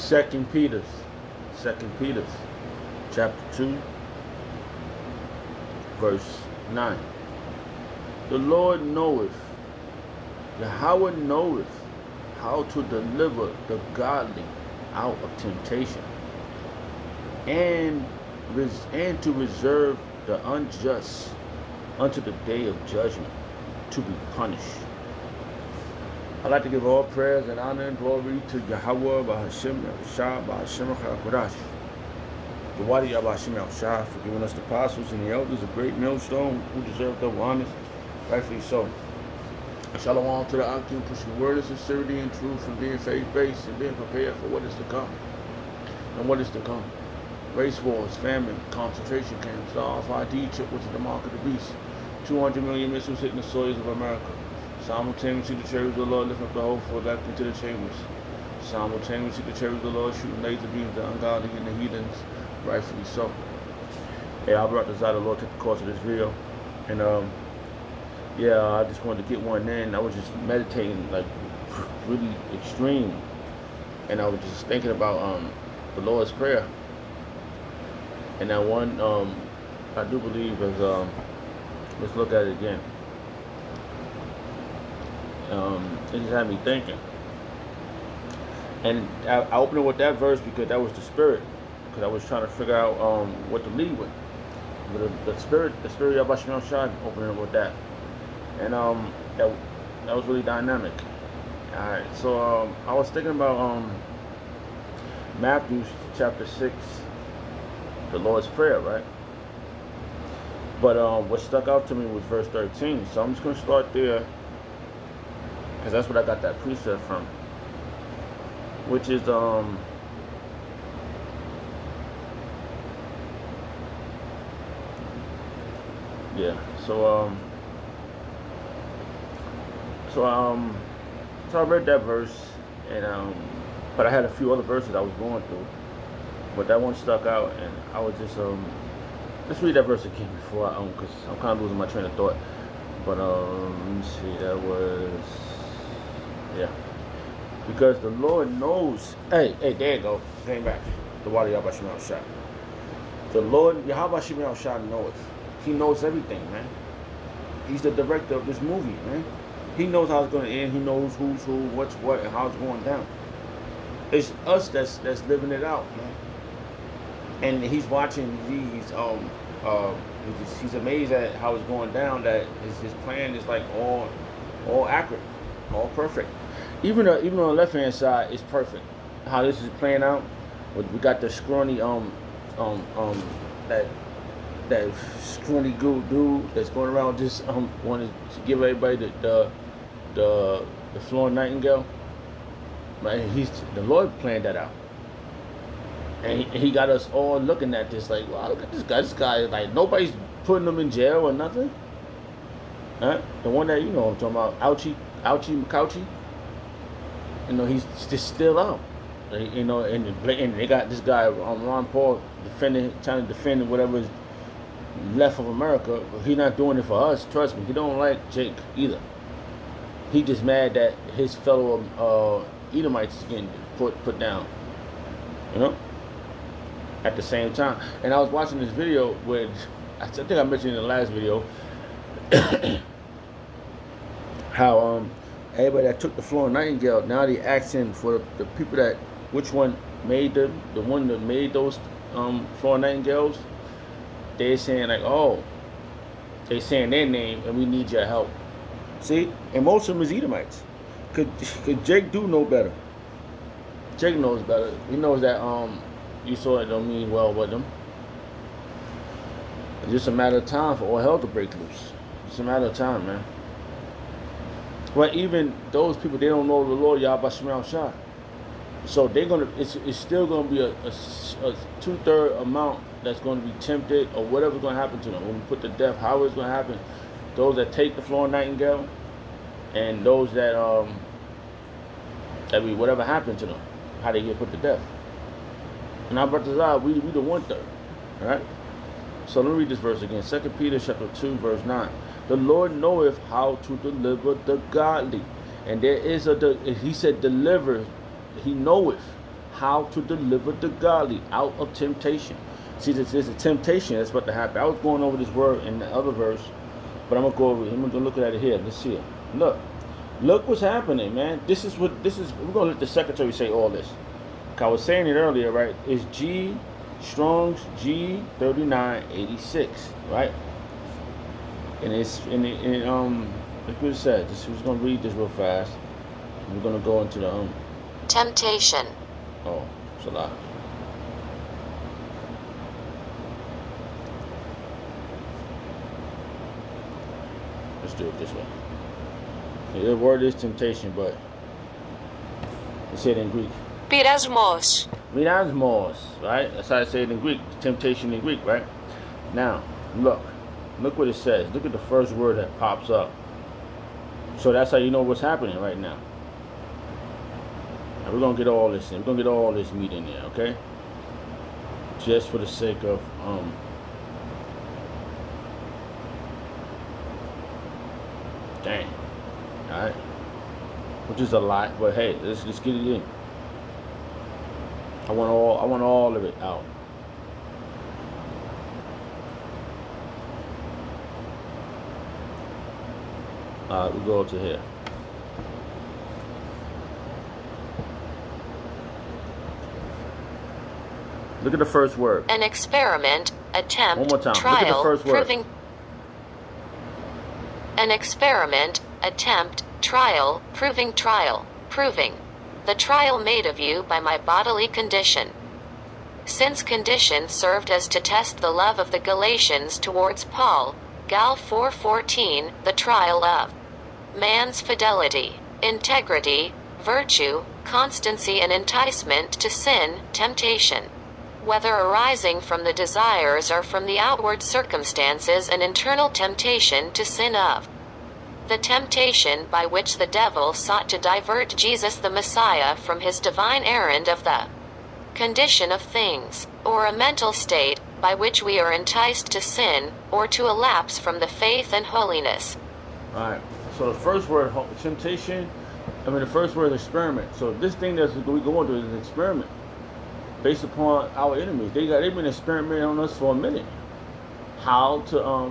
Second Peter's, chapter 2, verse 9. The Lord knoweth, Yahweh knoweth how to deliver the godly out of temptation, and to reserve the unjust unto the day of judgment, to be punished. I'd like to give all prayers and honor and glory to Yahweh Bahashim Shah Bahashim Kodash. The Wadi Yabashim Shah for giving us the apostles and the elders, a great millstone who deserve double honors, rightfully so. Shalom to the Akim, pushing the word of sincerity and truth, and being faith-based and being prepared for what is to come. And what is to come? Race wars, famine, concentration camps, the RFID chip, which is the mark of the beast. 200 million missiles hitting the soils of America. Simultaneously, the chariots of the Lord lift up the hope for elect into the chambers. Simultaneously, the chariots of the Lord shooting laser beams at the ungodly and the heathens, rightfully so. Hey, I brought this out. The Lord took the course of this video, and yeah, I just wanted to get one in. I was just meditating, like really extreme, and I was just thinking about the Lord's Prayer, and that one I do believe is let's look at it again. It just had me thinking, and I opened it with that verse because that was the spirit, because I was trying to figure out what to lead with. But the spirit of Yabashim Shah, opening it with that, and that was really dynamic. All right, so I was thinking about Matthew chapter 6, the Lord's Prayer, right? But what stuck out to me was verse 13. So I'm just gonna start there, because that's what I got that precept from, which is yeah. So I read that verse, and but I had a few other verses I was going through, but that one stuck out, and I was just let's read that verse again before because I'm kind of losing my train of thought. But let me see, that was, yeah, because the Lord knows. Hey, there you go. Came back. The Wadi Yabashim Shah. The Lord Yahweh Shah knoweth. He knows everything, man. He's the director of this movie, man. He knows how it's going to end. He knows who's who, what's what, and how it's going down. It's us that's living it out, man. And he's watching these. He's amazed at how it's going down. That his plan is like all accurate, all perfect. Even on the left hand side, it's perfect. How this is playing out. We got the scrawny that scrawny dude that's going around just wanting to give everybody the Florence Nightingale. Man, the Lord planned that out, and he got us all looking at this like, wow, look at this guy. This guy, like, nobody's putting him in jail or nothing. Huh? The one that, you know I'm talking about, Ouchie McCouchie. You know, he's just still out. You know, and they got this guy Ron Paul trying to defend whatever is left of America. He's not doing it for us. Trust me, he don't like Jake either. He just mad that his fellow Edomites is getting put down. You know. At the same time, and I was watching this video with, I think I mentioned in the last video, how everybody that took the Florence Nightingale, now they asking for the people that, which one made the one that made those Florence Nightingales. They're saying like, oh, they saying their name and we need your help. See, and most of them is Edomites. Cause Jake do know better. Jake knows better. He knows that you saw it don't mean well with them. It's just a matter of time for all hell to break loose. It's a matter of time, man. But even those people, they don't know the Lord Yahweh Shah. So they're gonna. It's still gonna be a 2/3 amount that's gonna be tempted, or whatever's gonna happen to them when we put to death. How it's gonna happen? Those that take the Florence Nightingale, and those that whatever happened to them, how they get put to death. And our brothers are, we the 1/3. Alright? So let me read this verse again. 2 Peter chapter 2, verse 9. The Lord knoweth how to deliver the godly. And there is he said deliver. He knoweth how to deliver the godly out of temptation. See, there's a temptation that's about to happen. I was going over this word in the other verse, but I'm gonna go over. I'm gonna look at it here. Let's see it. Look what's happening, man. This is. We're gonna let the secretary say all this. I was saying it earlier, right? It's Strong's G3986, right? And it's look what it said. We're gonna read this real fast. We're gonna go into the temptation. Oh, it's a lot. Let's do it this way. The word is temptation, but it's it in Greek. Πειρασμός. Πειρασμός, right? That's how I say it in Greek. Temptation in Greek, right? Now, look what it says. Look at the first word that pops up. So that's how you know what's happening right now. And we're gonna get all this in. We're gonna get all this meat in there, okay? Just for the sake of dang. Alright. Which is a lot, but hey, let's just get it in. I want all of it out. We go to here. Look at the first word. An experiment, attempt, one more time. trial, Look at the first word. proving. An experiment, attempt, trial, proving. The trial made of you by my bodily condition. Since condition served as to test the love of the Galatians towards Paul, Gal 4:14, the trial of man's fidelity, integrity, virtue, constancy and enticement to sin, temptation. Whether arising from the desires or from the outward circumstances, an internal temptation to sin of. The temptation by which the devil sought to divert Jesus the Messiah from his divine errand of the condition of things, or a mental state by which we are enticed to sin, or to a lapse from the faith and holiness. Alright, so the first word, temptation, the first word is experiment. So this thing that we go into is an experiment based upon our enemies. They've been experimenting on us for a minute. How to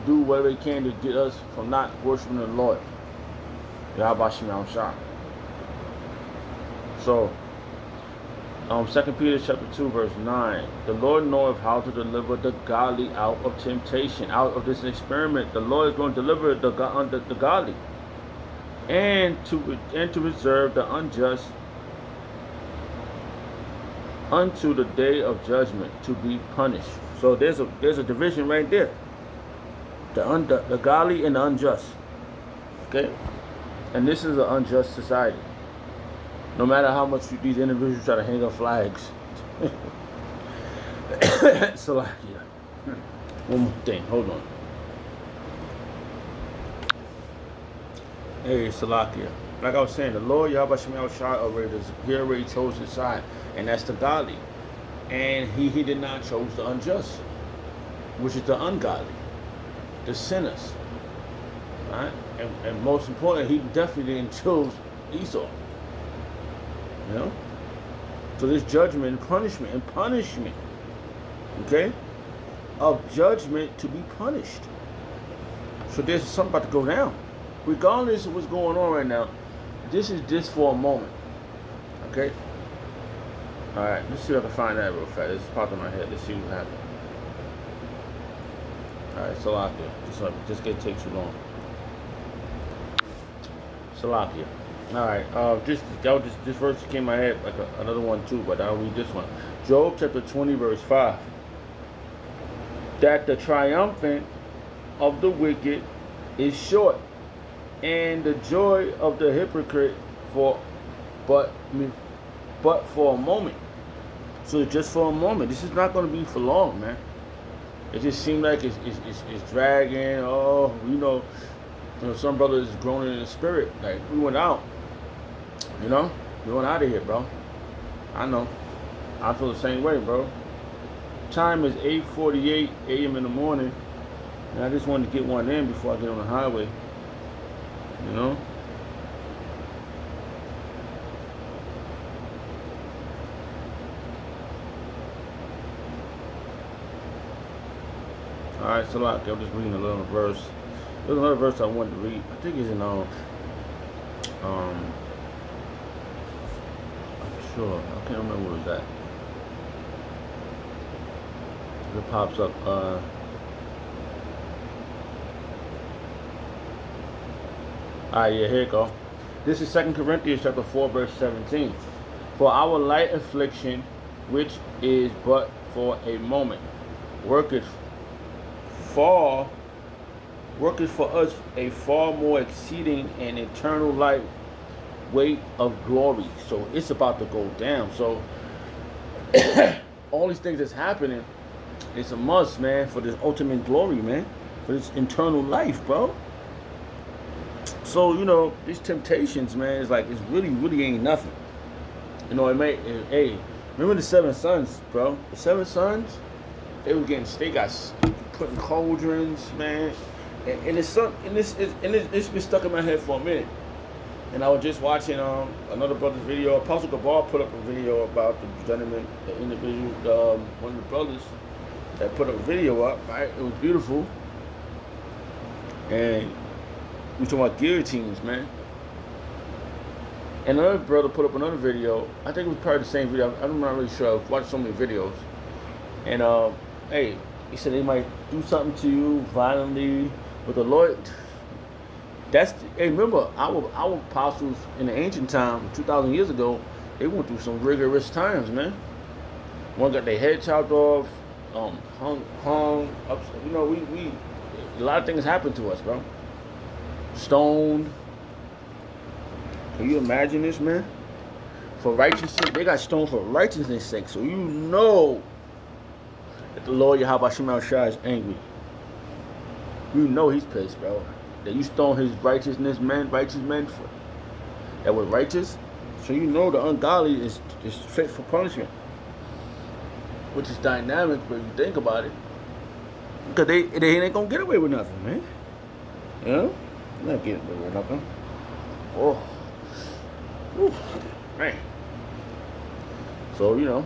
do whatever they can to get us from not worshiping the Lord. So, 2 Peter chapter 2 verse 9. The Lord knoweth how to deliver the godly out of temptation, out of this experiment. The Lord is going to deliver the godly, and to reserve the unjust unto the day of judgment, to be punished. So there's a division right there. The godly and the unjust. Okay? And this is an unjust society. No matter how much these individuals try to hang up flags. Salakia. One more thing. Hold on. Hey, Salakia. Like I was saying, the Lord Yahweh Shemel Shai already chose his side. And that's the godly. And he did not chose the unjust, which is the ungodly, the sinners. Right? And most importantly, he definitely didn't choose Esau. You know? So there's judgment and punishment. Okay? Of judgment to be punished. So there's something about to go down. Regardless of what's going on right now, this is just for a moment. Okay? Alright, let's see if I can find that real fast. It's popped in my head. Let's see what happens. Alright, Salakia. Just get take too long. Salakia. Alright, this verse came in my head like another one too, but I'll read this one. Job chapter 20 verse 5. That the triumphant of the wicked is short, and the joy of the hypocrite but for a moment. So just for a moment. This is not going to be for long, man. It just seemed like it's dragging. Oh, you know, some brothers is groaning in the spirit. Like, we went out. You know? We went out of here, bro. I know. I feel the same way, bro. Time is 8:48 a.m. in the morning. And I just wanted to get one in before I get on the highway. You know? Alright, so like, I'm just reading a little verse. There's another verse I wanted to read. I think it's in I'm sure. I can't remember where it's at. It pops up. Alright, yeah, here you go. This is 2 Corinthians chapter 4, verse 17. For our light affliction, which is but for a moment, worketh for us a far more exceeding and eternal light weight of glory. So it's about to go down. So all these things that's happening, it's a must, man, for this ultimate glory, man, for this eternal life, bro. So, you know, these temptations, man, it's like, it's really ain't nothing. You know, hey, remember the 7 sons, bro? The 7 sons, they got put in cauldrons, man. And it's been stuck in my head for a minute. And I was just watching another brother's video. Apostle Gabar put up a video about the gentleman, the individual, one of the brothers that put a video up, right? It was beautiful. And we talking about guillotines, man. And another brother put up another video. I think it was probably the same video. I'm not really sure. I've watched so many videos. And hey, he said they might do something to you violently, but the Lord. Hey, remember our apostles in the ancient time, 2,000 years ago, they went through some rigorous times, man. One got their head chopped off, hung up. You know, we a lot of things happened to us, bro. Stoned. Can you imagine this, man? For righteousness, they got stoned for righteousness' sake. So you know that the Lord Yahweh Shema Shai is angry. You know he's pissed, bro. That you stone his righteous men for that were righteous. So you know the ungodly is fit for punishment. Which is dynamic when you think about it. Because they ain't gonna get away with nothing, man. You know? They're not getting away with nothing. Oh. Whew. Man. So, you know.